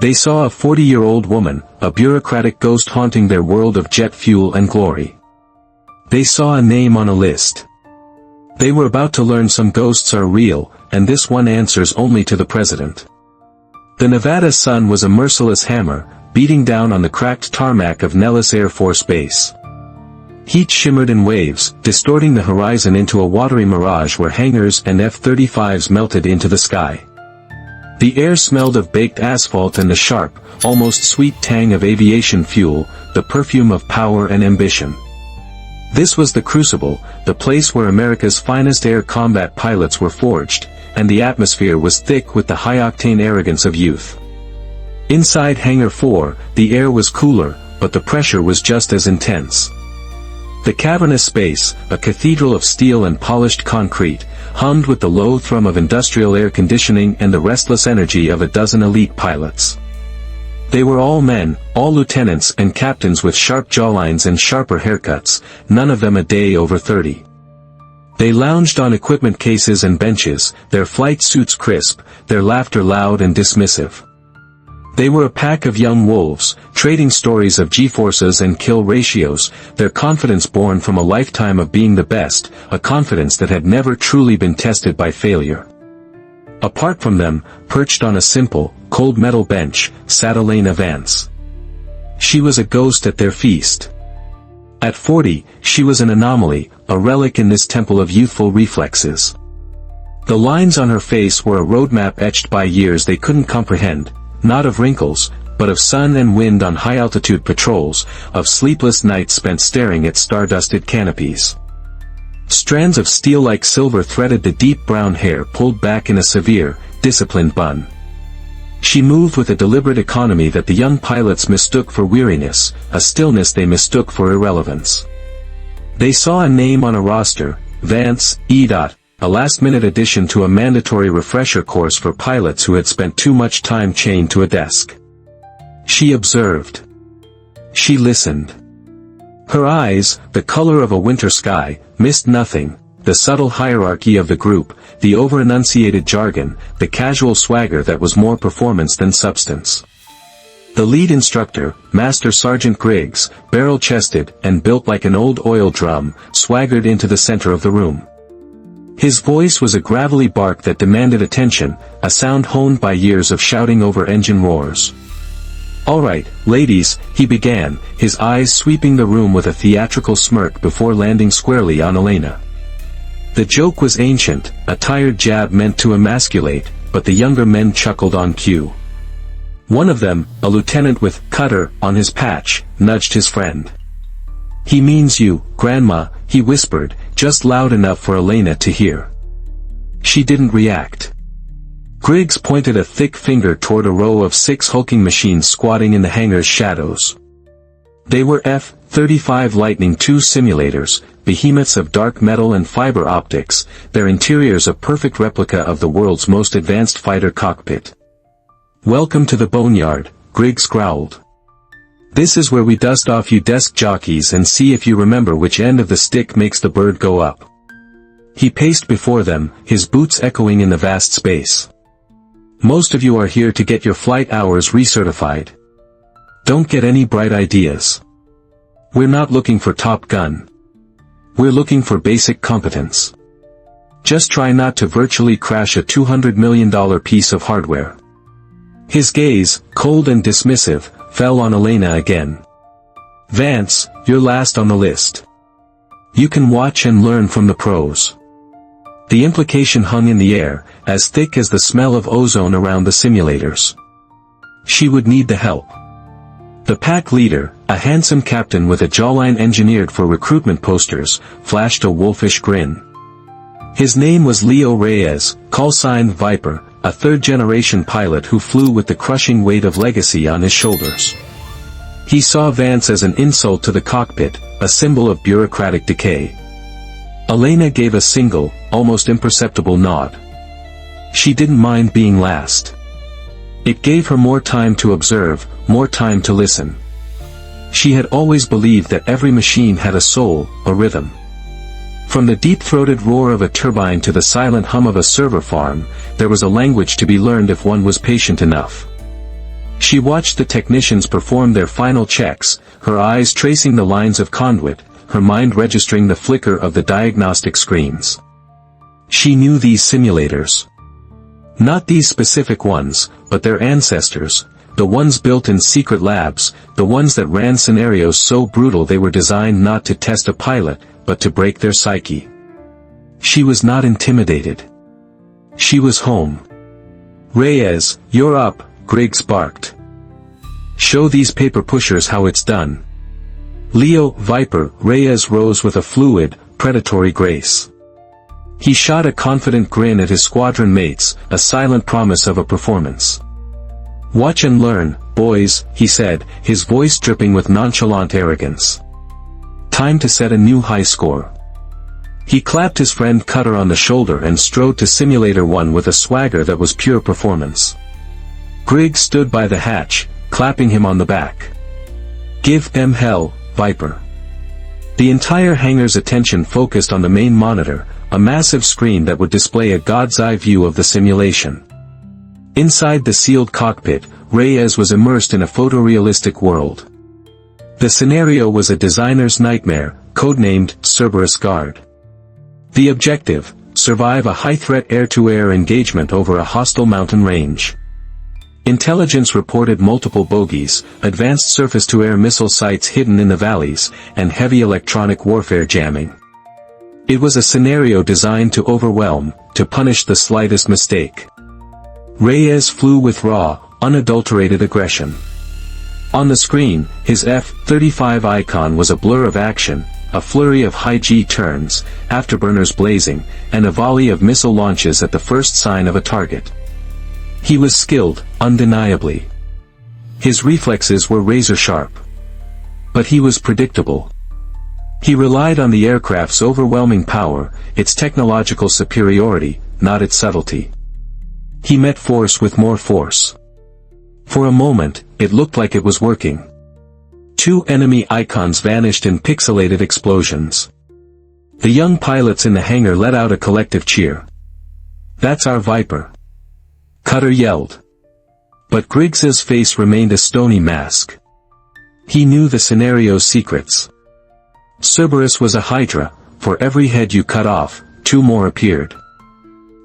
They saw a 40-year-old woman, a bureaucratic ghost haunting their world of jet fuel and glory. They saw a name on a list. They were about to learn some ghosts are real, and this one answers only to the president. The Nevada sun was a merciless hammer, beating down on the cracked tarmac of Nellis Air Force Base. Heat shimmered in waves, distorting the horizon into a watery mirage where hangars and F-35s melted into the sky. The air smelled of baked asphalt and the sharp, almost sweet tang of aviation fuel, the perfume of power and ambition. This was the Crucible, the place where America's finest air combat pilots were forged, and the atmosphere was thick with the high-octane arrogance of youth. Inside Hangar 4, the air was cooler, but the pressure was just as intense. The cavernous space, a cathedral of steel and polished concrete, hummed with the low thrum of industrial air conditioning and the restless energy of a dozen elite pilots. They were all men, all lieutenants and captains with sharp jawlines and sharper haircuts, none of them a day over 30. They lounged on equipment cases and benches, their flight suits crisp, their laughter loud and dismissive. They were a pack of young wolves, trading stories of G-forces and kill ratios, their confidence born from a lifetime of being the best, a confidence that had never truly been tested by failure. Apart from them, perched on a simple, cold metal bench, sat Elena Vance. She was a ghost at their feast. At 40, she was an anomaly, a relic in this temple of youthful reflexes. The lines on her face were a roadmap etched by years they couldn't comprehend, not of wrinkles, but of sun and wind on high-altitude patrols, of sleepless nights spent staring at star-dusted canopies. Strands of steel like silver threaded the deep brown hair pulled back in a severe, disciplined bun. She moved with a deliberate economy that the young pilots mistook for weariness, a stillness they mistook for irrelevance. They saw a name on a roster, Vance, E. A last-minute addition to a mandatory refresher course for pilots who had spent too much time chained to a desk. She observed. She listened. Her eyes, the color of a winter sky, missed nothing, the subtle hierarchy of the group, the over-enunciated jargon, the casual swagger that was more performance than substance. The lead instructor, Master Sergeant Griggs, barrel-chested and built like an old oil drum, swaggered into the center of the room. His voice was a gravelly bark that demanded attention, a sound honed by years of shouting over engine roars. "All right, ladies," he began, his eyes sweeping the room with a theatrical smirk before landing squarely on Elena. The joke was ancient, a tired jab meant to emasculate, but the younger men chuckled on cue. One of them, a lieutenant with "Cutter" on his patch, nudged his friend. "He means you, Grandma," he whispered, just loud enough for Elena to hear. She didn't react. Griggs pointed a thick finger toward a row of 6 hulking machines squatting in the hangar's shadows. They were F-35 Lightning II simulators, behemoths of dark metal and fiber optics, their interiors a perfect replica of the world's most advanced fighter cockpit. "Welcome to the boneyard," Griggs growled. "This is where we dust off you desk jockeys and see if you remember which end of the stick makes the bird go up." He paced before them, his boots echoing in the vast space. "Most of you are here to get your flight hours recertified. Don't get any bright ideas. We're not looking for Top Gun. We're looking for basic competence. Just try not to virtually crash a $200 million piece of hardware." His gaze, cold and dismissive, fell on Elena again. "Vance, you're last on the list. You can watch and learn from the pros." The implication hung in the air, as thick as the smell of ozone around the simulators. She would need the help. The pack leader, a handsome captain with a jawline engineered for recruitment posters, flashed a wolfish grin. His name was Leo Reyes, call-sign Viper, a third-generation pilot who flew with the crushing weight of legacy on his shoulders. He saw Vance as an insult to the cockpit, a symbol of bureaucratic decay. Elena gave a single, almost imperceptible nod. She didn't mind being last. It gave her more time to observe, more time to listen. She had always believed that every machine had a soul, a rhythm. From the deep-throated roar of a turbine to the silent hum of a server farm, there was a language to be learned if one was patient enough. She watched the technicians perform their final checks, her eyes tracing the lines of conduit, her mind registering the flicker of the diagnostic screens. She knew these simulators. Not these specific ones, but their ancestors, the ones built in secret labs, the ones that ran scenarios so brutal they were designed not to test a pilot, but to break their psyche. She was not intimidated. She was home. "Reyes, you're up," Griggs barked. "Show these paper pushers how it's done." Leo, Viper, Reyes rose with a fluid, predatory grace. He shot a confident grin at his squadron mates, a silent promise of a performance. "Watch and learn, boys," he said, his voice dripping with nonchalant arrogance. "Time to set a new high score." He clapped his friend Cutter on the shoulder and strode to Simulator 1 with a swagger that was pure performance. Griggs stood by the hatch, clapping him on the back. "Give them hell, Viper." The entire hangar's attention focused on the main monitor, a massive screen that would display a god's-eye view of the simulation. Inside the sealed cockpit, Reyes was immersed in a photorealistic world. The scenario was a designer's nightmare, codenamed Cerberus Guard. The objective: survive a high-threat air-to-air engagement over a hostile mountain range. Intelligence reported multiple bogies, advanced surface-to-air missile sites hidden in the valleys, and heavy electronic warfare jamming. It was a scenario designed to overwhelm, to punish the slightest mistake. Reyes flew with raw, unadulterated aggression. On the screen, his F-35 icon was a blur of action, a flurry of high-G turns, afterburners blazing, and a volley of missile launches at the first sign of a target. He was skilled, undeniably. His reflexes were razor-sharp. But he was predictable. He relied on the aircraft's overwhelming power, its technological superiority, not its subtlety. He met force with more force. For a moment, it looked like it was working. Two enemy icons vanished in pixelated explosions. The young pilots in the hangar let out a collective cheer. "That's our Viper," Cutter yelled. But Griggs's face remained a stony mask. He knew the scenario's secrets. Cerberus was a hydra, for every head you cut off, two more appeared.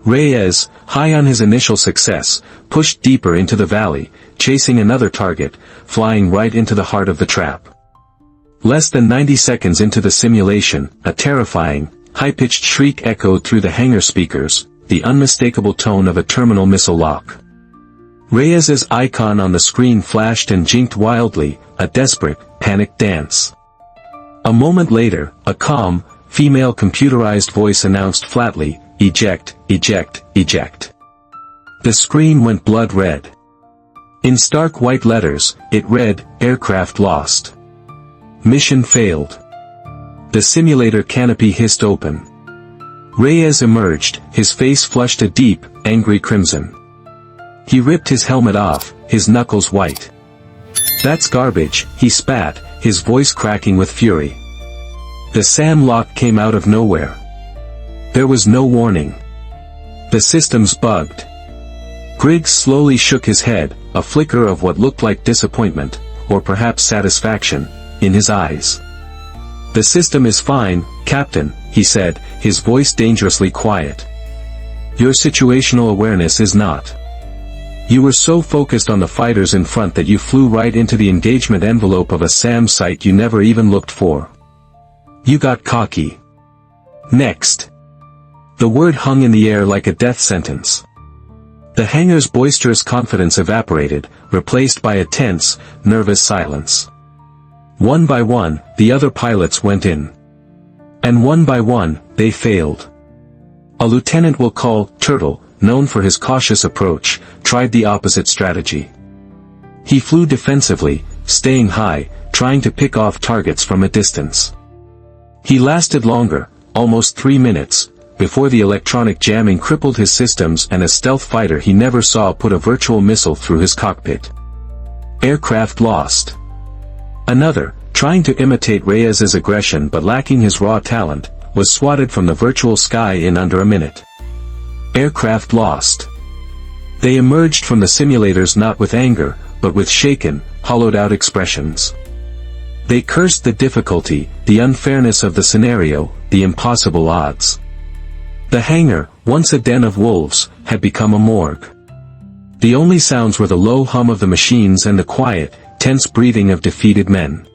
Reyes, high on his initial success, pushed deeper into the valley, chasing another target, flying right into the heart of the trap. Less than 90 seconds into the simulation, a terrifying, high-pitched shriek echoed through the hangar speakers, the unmistakable tone of a terminal missile lock. Reyes's icon on the screen flashed and jinked wildly, a desperate, panicked dance. A moment later, a calm, female computerized voice announced flatly, "Eject, eject, eject." The screen went blood red. In stark white letters, it read, "Aircraft lost. Mission failed." The simulator canopy hissed open. Reyes emerged, his face flushed a deep, angry crimson. He ripped his helmet off, his knuckles white. "That's garbage," he spat, his voice cracking with fury. The SAM lock came out of nowhere. There was no warning. The systems bugged. Griggs slowly shook his head, a flicker of what looked like disappointment, or perhaps satisfaction, in his eyes. "The system is fine, Captain," he said, his voice dangerously quiet. "Your situational awareness is not. You were so focused on the fighters in front that you flew right into the engagement envelope of a SAM site you never even looked for. You got cocky. Next." The word hung in the air like a death sentence. The hangar's boisterous confidence evaporated, replaced by a tense, nervous silence. One by one, the other pilots went in. And one by one, they failed. A lieutenant we'll call Turtle, known for his cautious approach, tried the opposite strategy. He flew defensively, staying high, trying to pick off targets from a distance. He lasted longer, almost 3 minutes, before the electronic jamming crippled his systems and a stealth fighter he never saw put a virtual missile through his cockpit. Aircraft lost. Another, trying to imitate Reyes's aggression but lacking his raw talent, was swatted from the virtual sky in under a minute. Aircraft lost. They emerged from the simulators not with anger, but with shaken, hollowed-out expressions. They cursed the difficulty, the unfairness of the scenario, the impossible odds. The hangar, once a den of wolves, had become a morgue. The only sounds were the low hum of the machines and the quiet, tense breathing of defeated men.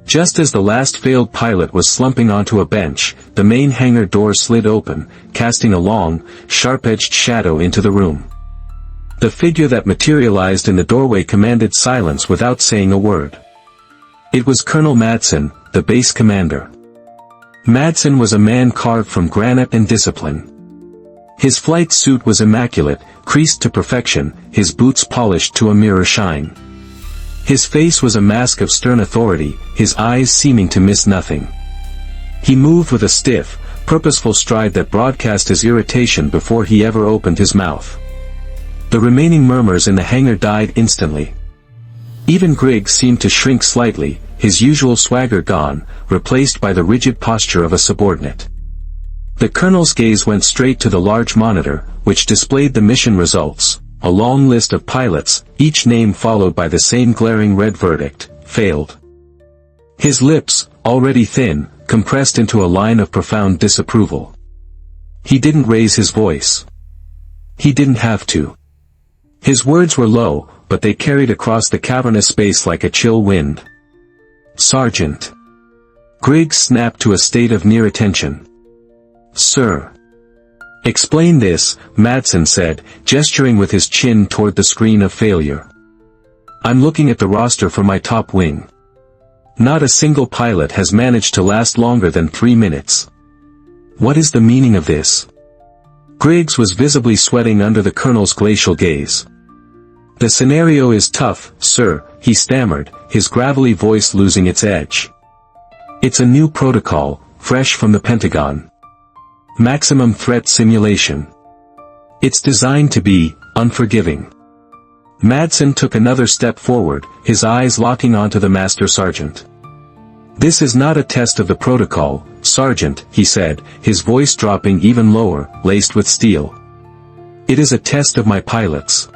Just as the last failed pilot was slumping onto a bench, the main hangar door slid open, casting a long, sharp-edged shadow into the room. The figure that materialized in the doorway commanded silence without saying a word. It was Colonel Madsen, the base commander. Madsen was a man carved from granite and discipline. His flight suit was immaculate, creased to perfection, his boots polished to a mirror shine. His face was a mask of stern authority, his eyes seeming to miss nothing. He moved with a stiff, purposeful stride that broadcast his irritation before he ever opened his mouth. The remaining murmurs in the hangar died instantly. Even Griggs seemed to shrink slightly, his usual swagger gone, replaced by the rigid posture of a subordinate. The colonel's gaze went straight to the large monitor, which displayed the mission results, a long list of pilots, each name followed by the same glaring red verdict, failed. His lips, already thin, compressed into a line of profound disapproval. He didn't raise his voice. He didn't have to. His words were low, but they carried across the cavernous space like a chill wind. Sergeant. Griggs snapped to a state of near attention. Sir. Explain this, Madsen said, gesturing with his chin toward the screen of failure. I'm looking at the roster for my top wing. Not a single pilot has managed to last longer than 3 minutes. What is the meaning of this? Griggs was visibly sweating under the colonel's glacial gaze. The scenario is tough, sir, he stammered, his gravelly voice losing its edge. It's a new protocol, fresh from the Pentagon. Maximum threat simulation. It's designed to be unforgiving. Madsen took another step forward, his eyes locking onto the master sergeant. This is not a test of the protocol, Sergeant, he said, his voice dropping even lower, laced with steel. It is a test of my pilots.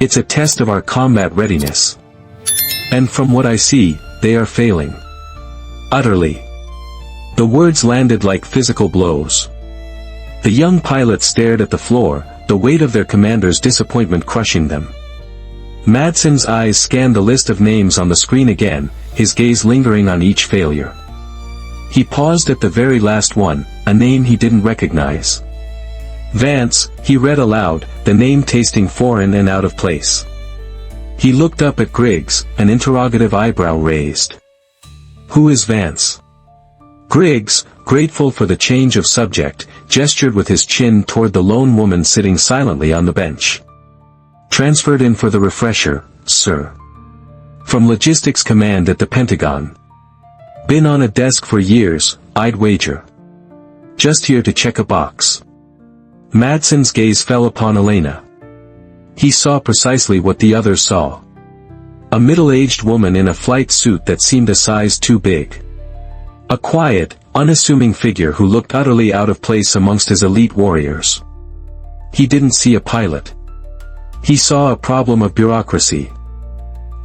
It's a test of our combat readiness. And from what I see, they are failing. Utterly. The words landed like physical blows. The young pilots stared at the floor, the weight of their commander's disappointment crushing them. Madsen's eyes scanned the list of names on the screen again, his gaze lingering on each failure. He paused at the very last one, a name he didn't recognize. Vance, he read aloud, the name tasting foreign and out of place. He looked up at Griggs, an interrogative eyebrow raised. Who is Vance? Griggs, grateful for the change of subject, gestured with his chin toward the lone woman sitting silently on the bench. Transferred in for the refresher, sir. From Logistics Command at the Pentagon. Been on a desk for years, I'd wager. Just here to check a box. Madsen's gaze fell upon Elena. He saw precisely what the others saw. A middle-aged woman in a flight suit that seemed a size too big. A quiet, unassuming figure who looked utterly out of place amongst his elite warriors. He didn't see a pilot. He saw a problem of bureaucracy.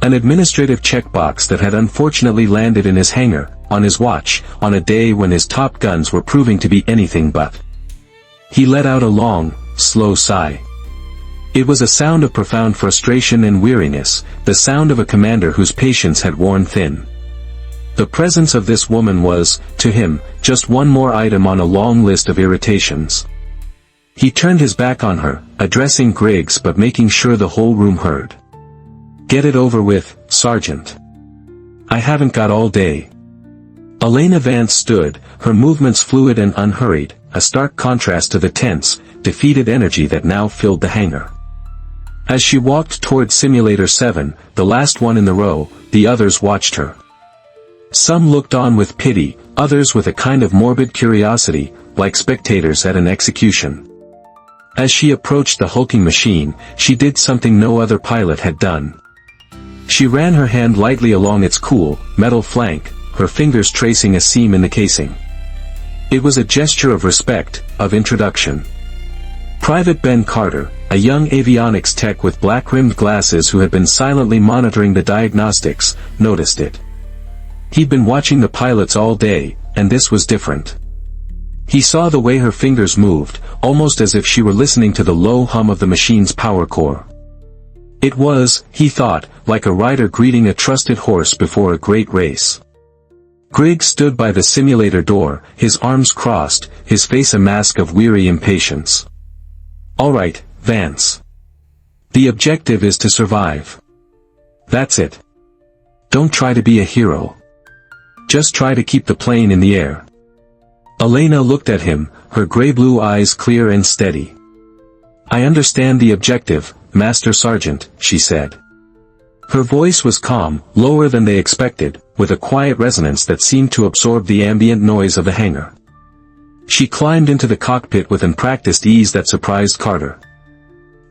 An administrative checkbox that had unfortunately landed in his hangar, on his watch, on a day when his top guns were proving to be anything but. He let out a long, slow sigh. It was a sound of profound frustration and weariness, the sound of a commander whose patience had worn thin. The presence of this woman was, to him, just one more item on a long list of irritations. He turned his back on her, addressing Griggs but making sure the whole room heard. Get it over with, Sergeant. I haven't got all day. Elena Vance stood, her movements fluid and unhurried, a stark contrast to the tense, defeated energy that now filled the hangar. As she walked toward Simulator 7, the last one in the row, the others watched her. Some looked on with pity, others with a kind of morbid curiosity, like spectators at an execution. As she approached the hulking machine, she did something no other pilot had done. She ran her hand lightly along its cool, metal flank, her fingers tracing a seam in the casing. It was a gesture of respect, of introduction. Private Ben Carter, a young avionics tech with black-rimmed glasses who had been silently monitoring the diagnostics, noticed it. He'd been watching the pilots all day, and this was different. He saw the way her fingers moved, almost as if she were listening to the low hum of the machine's power core. It was, he thought, like a rider greeting a trusted horse before a great race. Griggs stood by the simulator door, his arms crossed, his face a mask of weary impatience. "All right, Vance. The objective is to survive. That's it. Don't try to be a hero. Just try to keep the plane in the air." Elena looked at him, her gray-blue eyes clear and steady. "I understand the objective, Master Sergeant," she said. Her voice was calm, lower than they expected, with a quiet resonance that seemed to absorb the ambient noise of the hangar. She climbed into the cockpit with an unpracticed ease that surprised Carter.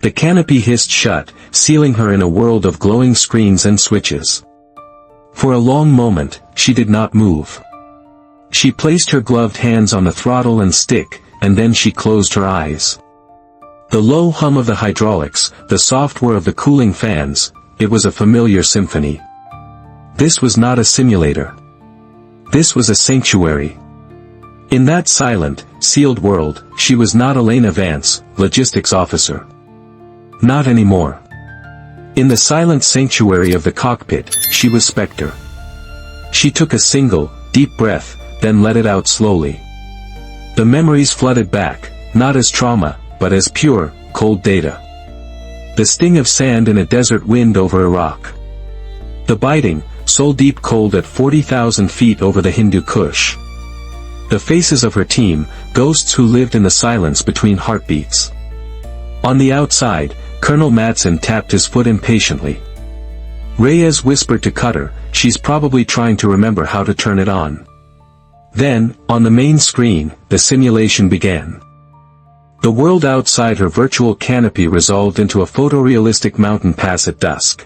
The canopy hissed shut, sealing her in a world of glowing screens and switches. For a long moment, she did not move. She placed her gloved hands on the throttle and stick, and then she closed her eyes. The low hum of the hydraulics, the soft whir of the cooling fans, it was a familiar symphony. This was not a simulator. This was a sanctuary. In that silent, sealed world, she was not Elena Vance, logistics officer. Not anymore. In the silent sanctuary of the cockpit, she was Spectre. She took a single, deep breath, then let it out slowly. The memories flooded back, not as trauma, but as pure, cold data. The sting of sand in a desert wind over a rock. The biting, soul-deep cold at 40,000 feet over the Hindu Kush. The faces of her team, ghosts who lived in the silence between heartbeats. On the outside, Colonel Matson tapped his foot impatiently. Reyes whispered to Cutter, "She's probably trying to remember how to turn it on." Then, on the main screen, the simulation began. The world outside her virtual canopy resolved into a photorealistic mountain pass at dusk.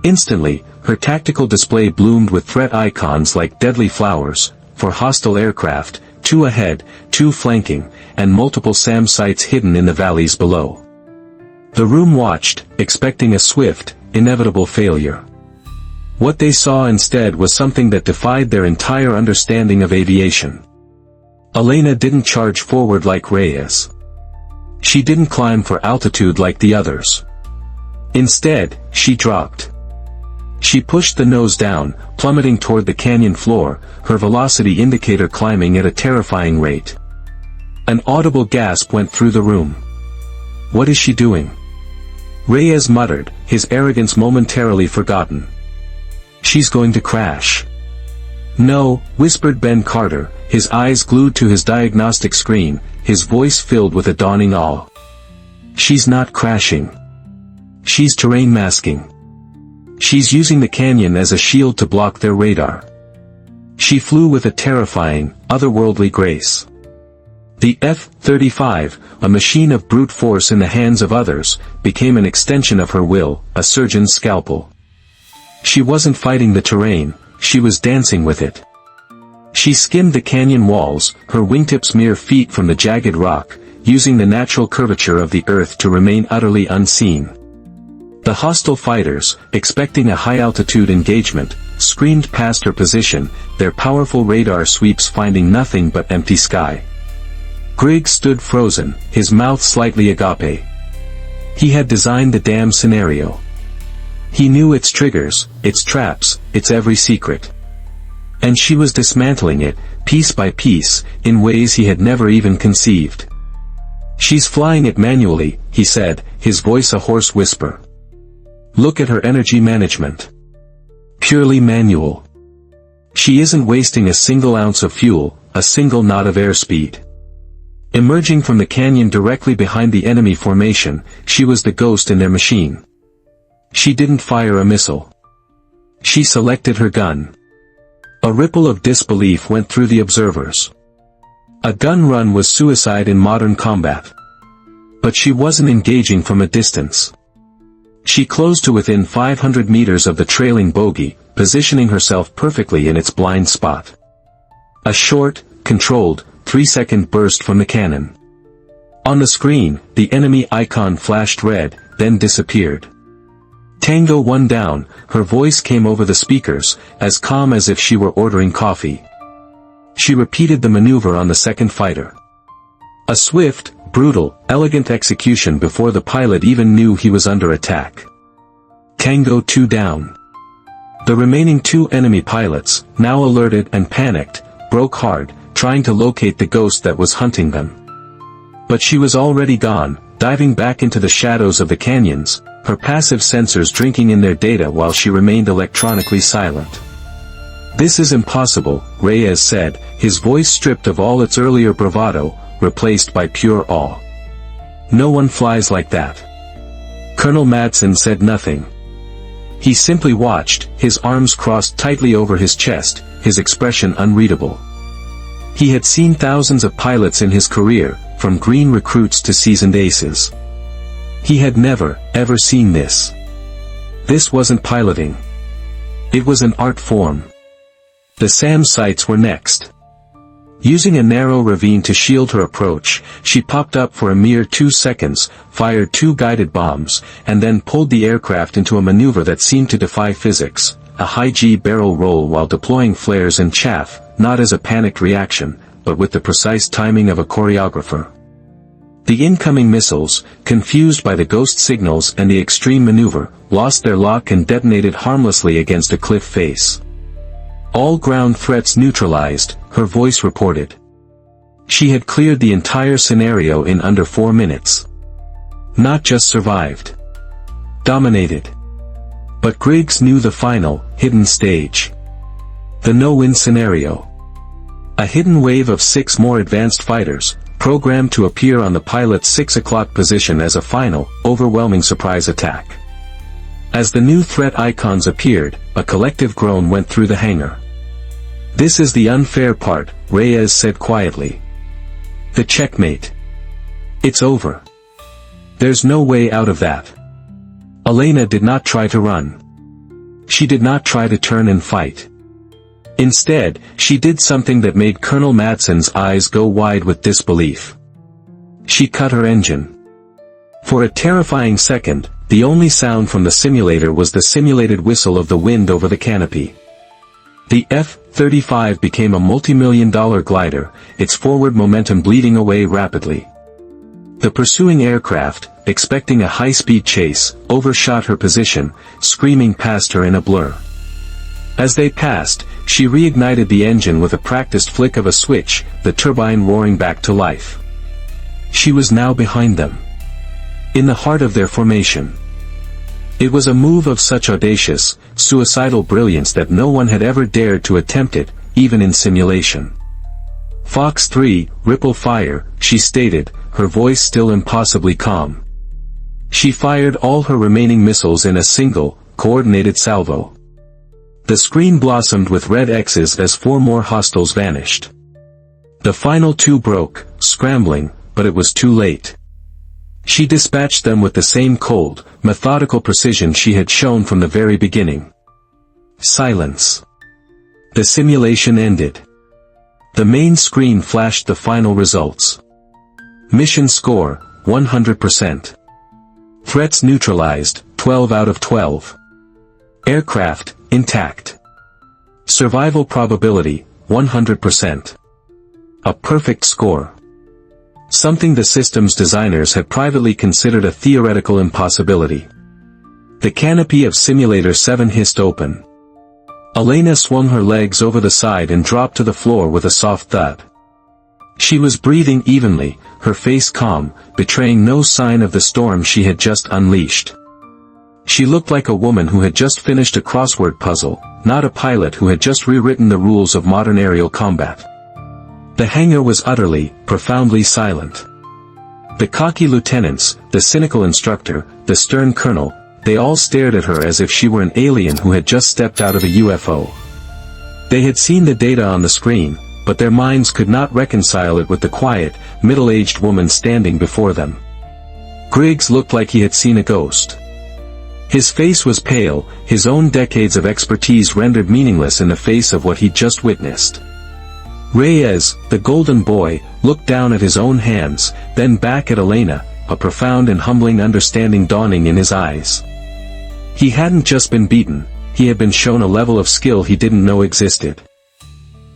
Instantly, her tactical display bloomed with threat icons like deadly flowers, for hostile aircraft, 2 ahead, 2 flanking, and multiple SAM sites hidden in the valleys below. The room watched, expecting a swift, inevitable failure. What they saw instead was something that defied their entire understanding of aviation. Elena didn't charge forward like Reyes. She didn't climb for altitude like the others. Instead, she dropped. She pushed the nose down, plummeting toward the canyon floor, her velocity indicator climbing at a terrifying rate. An audible gasp went through the room. "What is she doing?" Reyes muttered, his arrogance momentarily forgotten. "She's going to crash." "No," whispered Ben Carter, his eyes glued to his diagnostic screen, his voice filled with a dawning awe. "She's not crashing. She's terrain masking. She's using the canyon as a shield to block their radar." She flew with a terrifying, otherworldly grace. The F-35, a machine of brute force in the hands of others, became an extension of her will, a surgeon's scalpel. She wasn't fighting the terrain, she was dancing with it. She skimmed the canyon walls, her wingtips mere feet from the jagged rock, using the natural curvature of the earth to remain utterly unseen. The hostile fighters, expecting a high-altitude engagement, screamed past her position, their powerful radar sweeps finding nothing but empty sky. Griggs stood frozen, his mouth slightly agape. He had designed the damn scenario. He knew its triggers, its traps, its every secret. And she was dismantling it, piece by piece, in ways he had never even conceived. "She's flying it manually," he said, his voice a hoarse whisper. "Look at her energy management. Purely manual. She isn't wasting a single ounce of fuel, a single knot of airspeed." Emerging from the canyon directly behind the enemy formation, she was the ghost in their machine. She didn't fire a missile. She selected her gun. A ripple of disbelief went through the observers. A gun run was suicide in modern combat. But she wasn't engaging from a distance. She closed to within 500 meters of the trailing bogey, positioning herself perfectly in its blind spot. A short, controlled, 3-second burst from the cannon. On the screen, the enemy icon flashed red, then disappeared. Tango 1 down, her voice came over the speakers, as calm as if she were ordering coffee. She repeated the maneuver on the second fighter. A swift, brutal, elegant execution before the pilot even knew he was under attack. Tango 2 down. The remaining 2 enemy pilots, now alerted and panicked, broke hard, trying to locate the ghost that was hunting them. But she was already gone, diving back into the shadows of the canyons, her passive sensors drinking in their data while she remained electronically silent. "This is impossible," Reyes said, his voice stripped of all its earlier bravado, replaced by pure awe. "No one flies like that." Colonel Madsen said nothing. He simply watched, his arms crossed tightly over his chest, his expression unreadable. He had seen thousands of pilots in his career, from green recruits to seasoned aces. He had never, ever seen this. This wasn't piloting. It was an art form. The SAM sights were next. Using a narrow ravine to shield her approach, she popped up for a mere 2 seconds, fired 2 guided bombs, and then pulled the aircraft into a maneuver that seemed to defy physics, a high-G barrel roll while deploying flares and chaff, not as a panicked reaction, but with the precise timing of a choreographer. The incoming missiles, confused by the ghost signals and the extreme maneuver, lost their lock and detonated harmlessly against a cliff face. "All ground threats neutralized," her voice reported. She had cleared the entire scenario in under 4 minutes. Not just survived. Dominated. But Griggs knew the final, hidden stage. The no-win scenario. A hidden wave of 6 more advanced fighters, programmed to appear on the pilot's 6 o'clock position as a final, overwhelming surprise attack. As the new threat icons appeared, a collective groan went through the hangar. "This is the unfair part," Reyes said quietly. "The checkmate. It's over. There's no way out of that." Elena did not try to run. She did not try to turn and fight. Instead, she did something that made Colonel Madsen's eyes go wide with disbelief. She cut her engine. For a terrifying second, the only sound from the simulator was the simulated whistle of the wind over the canopy. The F-35 became a multi-million-dollar glider, its forward momentum bleeding away rapidly. The pursuing aircraft, expecting a high-speed chase, overshot her position, screaming past her in a blur. As they passed, she reignited the engine with a practiced flick of a switch, the turbine roaring back to life. She was now behind them. In the heart of their formation. It was a move of such audacious, suicidal brilliance that no one had ever dared to attempt it, even in simulation. "Fox 3, ripple fire," she stated, her voice still impossibly calm. She fired all her remaining missiles in a single, coordinated salvo. The screen blossomed with red X's as 4 more hostiles vanished. The final 2 broke, scrambling, but it was too late. She dispatched them with the same cold, methodical precision she had shown from the very beginning. Silence. The simulation ended. The main screen flashed the final results. Mission score, 100%. Threats neutralized, 12 out of 12. Aircraft, intact. Survival probability, 100%. A perfect score. Something the system's designers had privately considered a theoretical impossibility. The canopy of Simulator 7 hissed open. Elena swung her legs over the side and dropped to the floor with a soft thud. She was breathing evenly, her face calm, betraying no sign of the storm she had just unleashed. She looked like a woman who had just finished a crossword puzzle, not a pilot who had just rewritten the rules of modern aerial combat. The hangar was utterly, profoundly silent. The cocky lieutenants, the cynical instructor, the stern colonel, they all stared at her as if she were an alien who had just stepped out of a UFO. They had seen the data on the screen, but their minds could not reconcile it with the quiet, middle-aged woman standing before them. Griggs looked like he had seen a ghost. His face was pale, his own decades of expertise rendered meaningless in the face of what he'd just witnessed. Reyes, the golden boy, looked down at his own hands, then back at Elena, a profound and humbling understanding dawning in his eyes. He hadn't just been beaten, he had been shown a level of skill he didn't know existed.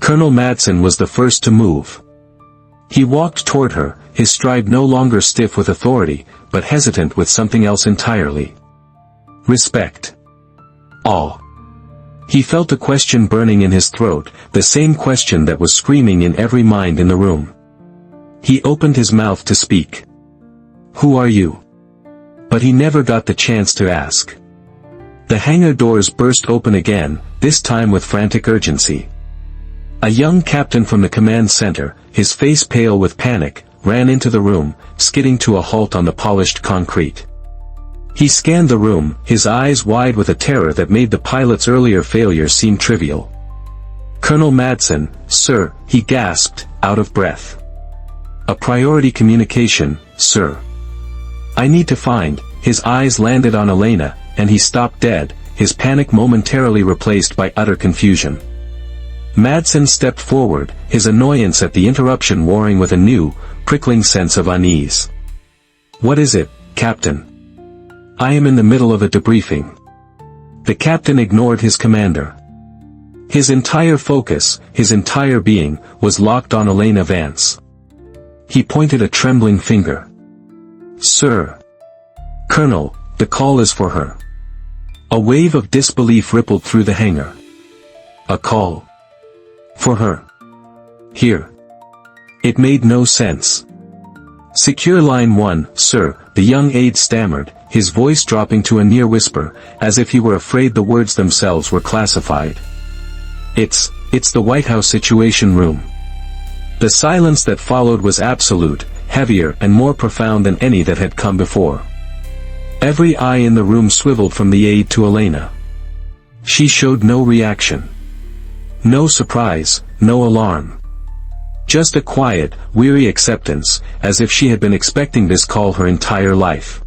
Colonel Madsen was the first to move. He walked toward her, his stride no longer stiff with authority, but hesitant with something else entirely. Respect. Awe. He felt a question burning in his throat, the same question that was screaming in every mind in the room. He opened his mouth to speak. "Who are you?" But he never got the chance to ask. The hangar doors burst open again, this time with frantic urgency. A young captain from the command center, his face pale with panic, ran into the room, skidding to a halt on the polished concrete. He scanned the room, his eyes wide with a terror that made the pilot's earlier failure seem trivial. "Colonel Madsen, sir," he gasped, out of breath. "A priority communication, sir. I need to find." His eyes landed on Elena, and he stopped dead, his panic momentarily replaced by utter confusion. Madsen stepped forward, his annoyance at the interruption warring with a new, prickling sense of unease. "What is it, Captain?" "I am in the middle of a debriefing." The captain ignored his commander. His entire focus, his entire being, was locked on Elena Vance. He pointed a trembling finger. "Sir." "Colonel, the call is for her." A wave of disbelief rippled through the hangar. "A call? For her? Here?" It made no sense. "Secure line 1, sir," the young aide stammered, his voice dropping to a near whisper, as if he were afraid the words themselves were classified. It's the White House Situation Room." The silence that followed was absolute, heavier and more profound than any that had come before. Every eye in the room swiveled from the aide to Elena. She showed no reaction. No surprise, no alarm. Just a quiet, weary acceptance, as if she had been expecting this call her entire life.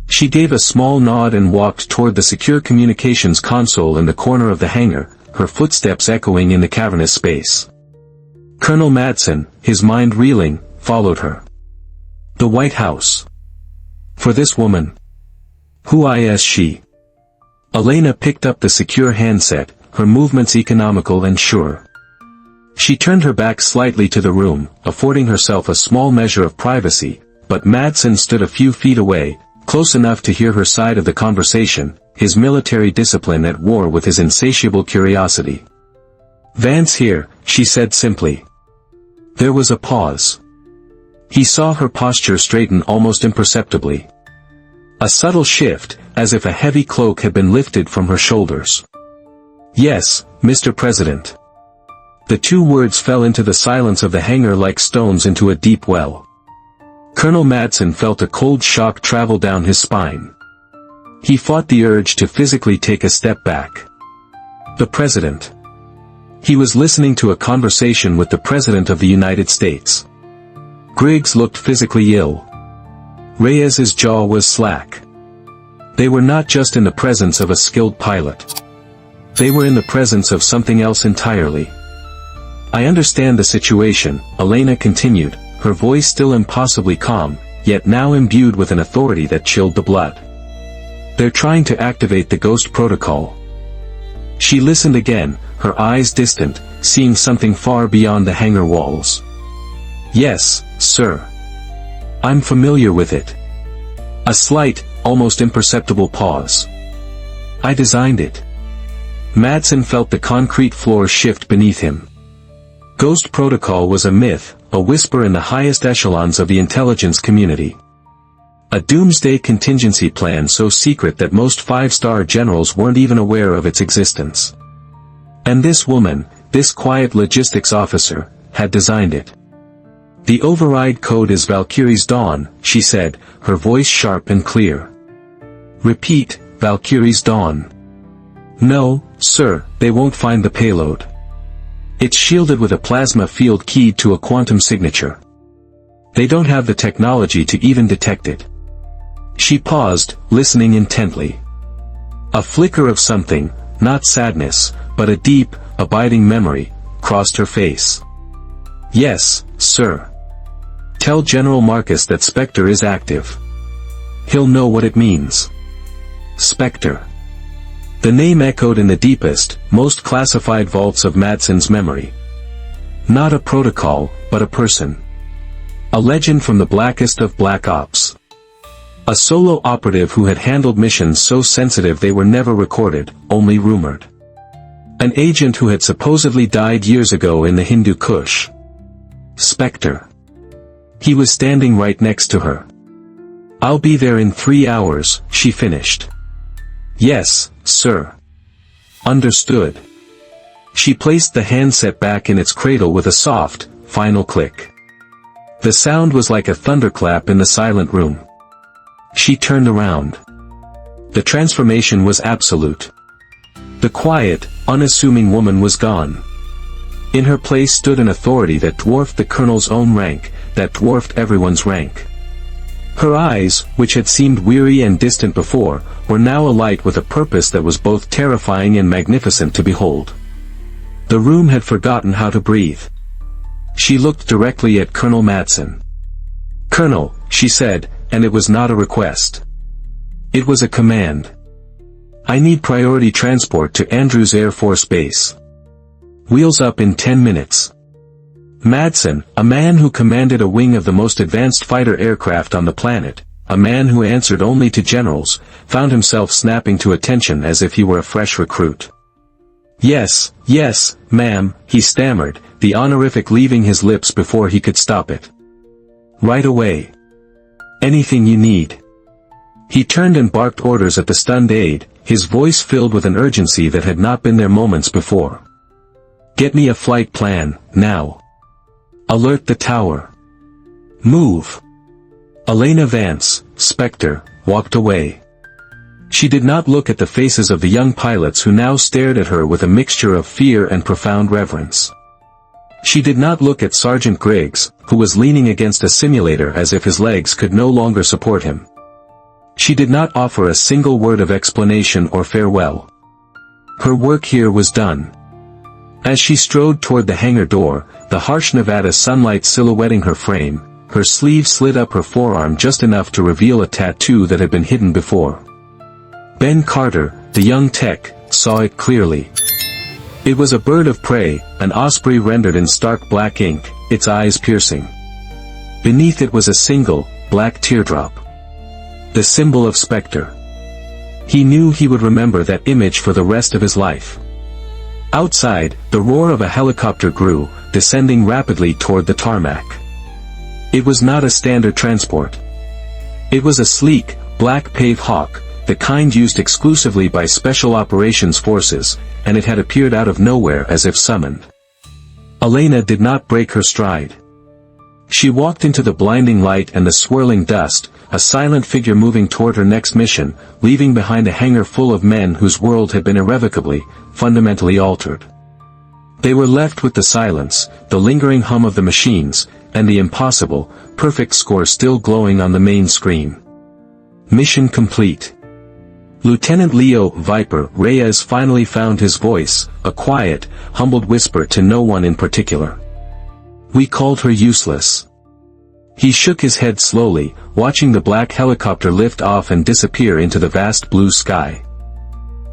She gave a small nod and walked toward the secure communications console in the corner of the hangar, her footsteps echoing in the cavernous space. Colonel Madsen, his mind reeling, followed her. The White House. For this woman. Who is she? Elena picked up the secure handset, her movements economical and sure. She turned her back slightly to the room, affording herself a small measure of privacy, but Madsen stood a few feet away, close enough to hear her side of the conversation, his military discipline at war with his insatiable curiosity. "Vance here," she said simply. There was a pause. He saw her posture straighten almost imperceptibly. A subtle shift, as if a heavy cloak had been lifted from her shoulders. "Yes, Mr. President." The two words fell into the silence of the hangar like stones into a deep well. Colonel Madsen felt a cold shock travel down his spine. He fought the urge to physically take a step back. The President. He was listening to a conversation with the President of the United States. Griggs looked physically ill. Reyes's jaw was slack. They were not just in the presence of a skilled pilot. They were in the presence of something else entirely. "I understand the situation," Elena continued, her voice still impossibly calm, yet now imbued with an authority that chilled the blood. "They're trying to activate the Ghost Protocol." She listened again, her eyes distant, seeing something far beyond the hangar walls. "Yes, sir. I'm familiar with it." A slight, almost imperceptible pause. "I designed it." Madsen felt the concrete floor shift beneath him. Ghost Protocol was a myth, a whisper in the highest echelons of the intelligence community. A doomsday contingency plan so secret that most five-star generals weren't even aware of its existence. And this woman, this quiet logistics officer, had designed it. "The override code is Valkyrie's Dawn," she said, her voice sharp and clear. "Repeat, Valkyrie's Dawn." "No, sir, they won't find the payload. It's shielded with a plasma field keyed to a quantum signature. They don't have the technology to even detect it." She paused, listening intently. A flicker of something, not sadness, but a deep, abiding memory, crossed her face. Yes, sir. Tell General Marcus that Spectre is active. He'll know what it means. Spectre. The name echoed in the deepest, most classified vaults of Madsen's memory. Not a protocol, but a person. A legend from the blackest of black ops. A solo operative who had handled missions so sensitive they were never recorded, only rumored. An agent who had supposedly died years ago in the Hindu Kush. Spectre. He was standing right next to her. I'll be there in 3 hours, she finished. Yes, sir. Understood. She placed the handset back in its cradle with a soft, final click. The sound was like a thunderclap in the silent room. She turned around. The transformation was absolute. The quiet, unassuming woman was gone. In her place stood an authority that dwarfed the colonel's own rank, that dwarfed everyone's rank. Her eyes, which had seemed weary and distant before, were now alight with a purpose that was both terrifying and magnificent to behold. The room had forgotten how to breathe. She looked directly at Colonel Madsen. "Colonel," she said, and it was not a request. It was a command. "I need priority transport to Andrews Air Force Base. Wheels up in 10 minutes. Madsen, a man who commanded a wing of the most advanced fighter aircraft on the planet, a man who answered only to generals, found himself snapping to attention as if he were a fresh recruit. Yes, ma'am," he stammered, the honorific leaving his lips before he could stop it. "Right away. Anything you need." He turned and barked orders at the stunned aide, his voice filled with an urgency that had not been there moments before. "Get me a flight plan, now. Alert the tower. Move." Elena Vance, Spectre, walked away. She did not look at the faces of the young pilots who now stared at her with a mixture of fear and profound reverence. She did not look at Sergeant Griggs, who was leaning against a simulator as if his legs could no longer support him. She did not offer a single word of explanation or farewell. Her work here was done. As she strode toward the hangar door, the harsh Nevada sunlight silhouetting her frame, her sleeve slid up her forearm just enough to reveal a tattoo that had been hidden before. Ben Carter, the young tech, saw it clearly. It was a bird of prey, an osprey rendered in stark black ink, its eyes piercing. Beneath it was a single, black teardrop. The symbol of Spectre. He knew he would remember that image for the rest of his life. Outside, the roar of a helicopter grew, descending rapidly toward the tarmac. It was not a standard transport. It was a sleek, black pave hawk, the kind used exclusively by Special Operations Forces, and it had appeared out of nowhere as if summoned. Elena did not break her stride. She walked into the blinding light and the swirling dust, a silent figure moving toward her next mission, leaving behind a hangar full of men whose world had been irrevocably, fundamentally altered. They were left with the silence, the lingering hum of the machines, and the impossible, perfect score still glowing on the main screen. Mission complete. Lieutenant Leo Viper Reyes finally found his voice, a quiet, humbled whisper to no one in particular. "We called her useless." He shook his head slowly, watching the black helicopter lift off and disappear into the vast blue sky.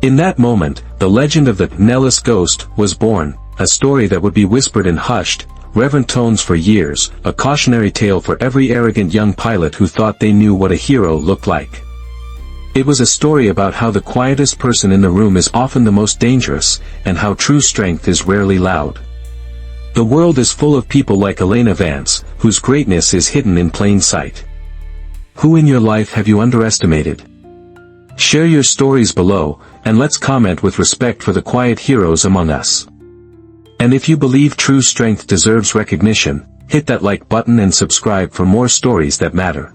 In that moment, the legend of the Nellis ghost was born, a story that would be whispered in hushed, reverent tones for years, a cautionary tale for every arrogant young pilot who thought they knew what a hero looked like. It was a story about how the quietest person in the room is often the most dangerous, and how true strength is rarely loud. The world is full of people like Elena Vance, whose greatness is hidden in plain sight. Who in your life have you underestimated? Share your stories below, and let's comment with respect for the quiet heroes among us. And if you believe true strength deserves recognition, hit that like button and subscribe for more stories that matter.